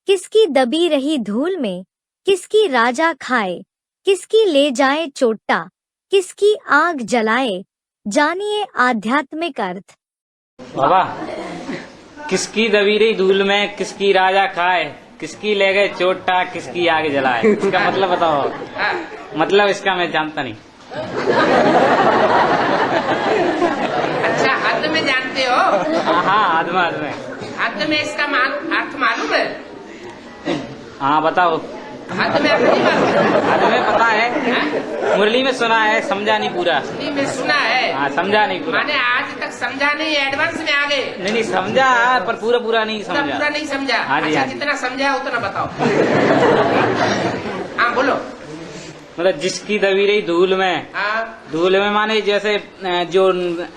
किसकी दबी रही धूल में, किसकी राजा खाए, किसकी ले जाए चोटा, किसकी आग जलाए। जानिए आध्यात्मिक अर्थ। बाबा, किसकी दबी रही धूल में, किसकी राजा खाए, किसकी ले गए चोटा, किसकी आग जलाए। इसका मतलब बताओ। मतलब इसका मैं जानता नहीं। अच्छा, हद में जानते हो? हाँ, हद में। हद में इसका अर्थ मालूम है? हाँ, बताओ। हद में अर्थ नहीं मालूम? हद में पता है, मुरली में सुना है, समझा नहीं पूरा। मुरली में सुना है? हाँ, समझा नहीं पूरा। माने आज तक समझा नहीं, एडवांस में आ गए? नहीं, समझा पर पूरा नहीं समझा। पूरा नहीं समझा? हाँ जी, अच्छा, हाँ जी। जितना समझा उतना बताओ। हाँ, बोलो। मतलब जिसकी दबी रही धूल में। हाँ, धूल में माने जैसे जो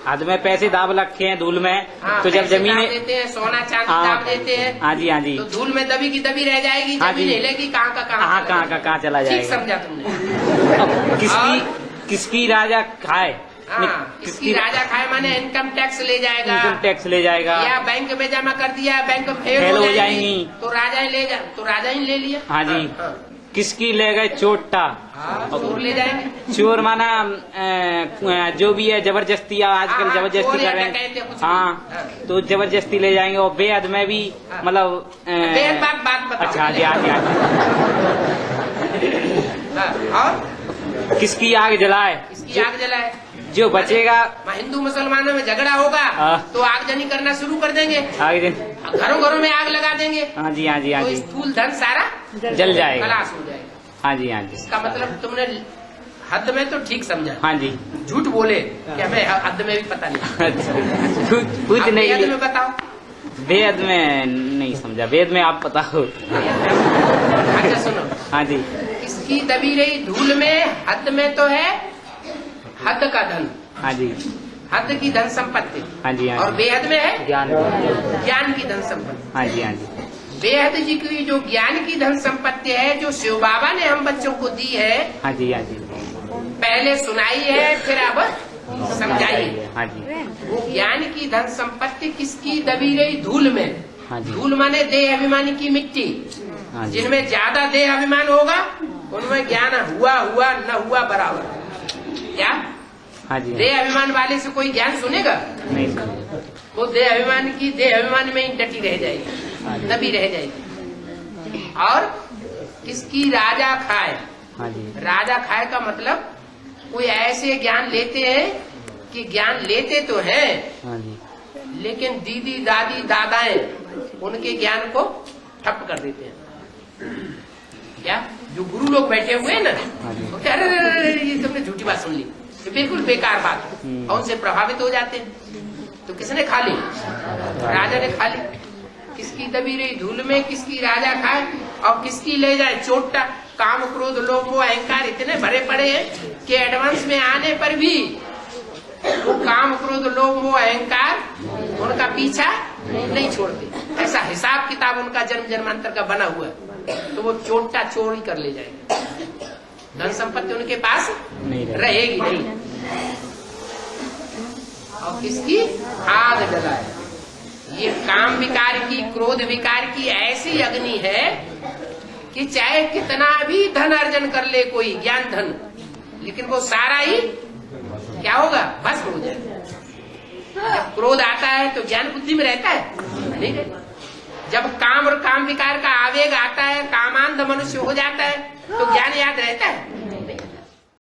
हद में पैसे दाब रखे हैं धूल में। हाँ, तो जब पैसे जमीन दाब देते हैं, सोना चांदी हाँ, दाब देते हैं। हाँ जी, हाँ जी। तो धूल में दबी की दबी रह जाएगी, हाँ जमीन जी। हिलेगी, कहाँ का हाँ, कहाँ चला ठीक जाएगा। समझा तुमने। अब किसकी राजा खाए। हाँ, किसकी राजा खाए माने इनकम टैक्स ले जाएगा। इनकम टैक्स ले जाएगा। या बैंक में जमा कर दिया, बैंक फेल हो जाएगी तो राजा ही ले लिया। हाँ जी। हाँ। किसकी ले गए चोटा। चोर ले जाएंगे। चोर माना जो भी है जबरदस्ती, आजकल हाँ, जबरदस्ती चोर या कर रहे डकैत या हैं। कुछ हाँ, भी। तो जबरदस्ती ले जाएंगे। और बेहद में भी मतलब बेहद बात बताओ। अच्छा, हाँ जी, हाँ जी, हाँ जी। और किसकी आग जलाए। किसकी आग जलाए? जो बचेगा। हिंदू मुसलमानों में झगड़ा होगा तो आगजनी करना शुरू कर देंगे, आग घरों में आग लगा देंगे। हाँ जी, हाँ जी, हाँ तो जी। स्थूल धन सारा जल जाएगा। खलास हो जाएगा। हाँ जी, हाँ जी। इसका मतलब तुमने हद में तो ठीक समझा। हाँ जी। झूठ बोले कि हमें हद में भी पता नहीं। अच्छा, कुछ अब नहीं। बेहद में बताओ। वेद में नहीं समझा, वेद में आप बताओ। अच्छा सुनो। हाँ जी। किसकी दबी रही धूल में, हद में तो है हद का धन। हाँ जी। हद की धन संपत्ति। हाँ जी, हाँ और जी। बेहद में है ज्ञान की धन संपत्ति। हाँ जी, हाँ जी। बेहद जी की जो ज्ञान की धन संपत्ति है, जो शिव बाबा ने हम बच्चों को दी है, हाँ जी, हाँ जी। पहले सुनाई है फिर अब समझाई है। हाँ जी। वो ज्ञान की धन संपत्ति किसकी दबी रही धूल में। हाँ जी। धूल माने देह अभिमानी की मिट्टी। हाँ जी। जिनमें ज्यादा देह अभिमान होगा उनमें ज्ञान हुआ न हुआ बराबर। क्या हाँ जी। देह अभिमान वाले से कोई ज्ञान सुनेगा नहीं। वो देह अभिमान में ही डटी रह जाएगी, दबी रह जाएगी। और किसकी राजा खाए। हाँ जी। राजा खाए का मतलब कोई ऐसे ज्ञान लेते हैं कि ज्ञान लेते तो हैं हाँ जी। लेकिन दीदी दादी दादाएं उनके ज्ञान को ठप कर देते हैं। क्या जो गुरु लोग बैठे हुए हैं ना, वो कह अरे ये तुमने झूठी बात सुन ली, ये बिल्कुल बेकार बात, और उनसे प्रभावित हो जाते हैं। तो किसने खा ली? राजा ने खा ली। किसकी दबी रही धूल में, किसकी राजा खाए, और किसकी ले जाए चोटा। काम क्रोध लोभ मोह अहंकार इतने भरे पड़े हैं कि एडवांस में आने पर भी वो काम क्रोध लोभ मोह अहंकार उनका पीछा नहीं छोड़ते। ऐसा हिसाब किताब उनका जन्म जन्मांतर का बना हुआ है। तो वो चोटा चोरी कर ले जाएंगे, धन संपत्ति उनके पास रहेगी नहीं। और किसकी आग जलाए। ये काम विकार की, क्रोध विकार की ऐसी अग्नि है कि चाहे कितना भी धन अर्जन कर ले कोई, ज्ञान धन, लेकिन वो सारा ही क्या होगा, भस्म हो जाएगा। जब क्रोध आता है तो ज्ञान बुद्धि में रहता है नहीं रहता। जब काम और काम विकार का आवेग आता है, कामांध मनुष्य हो जाता है तो ज्ञान याद रहता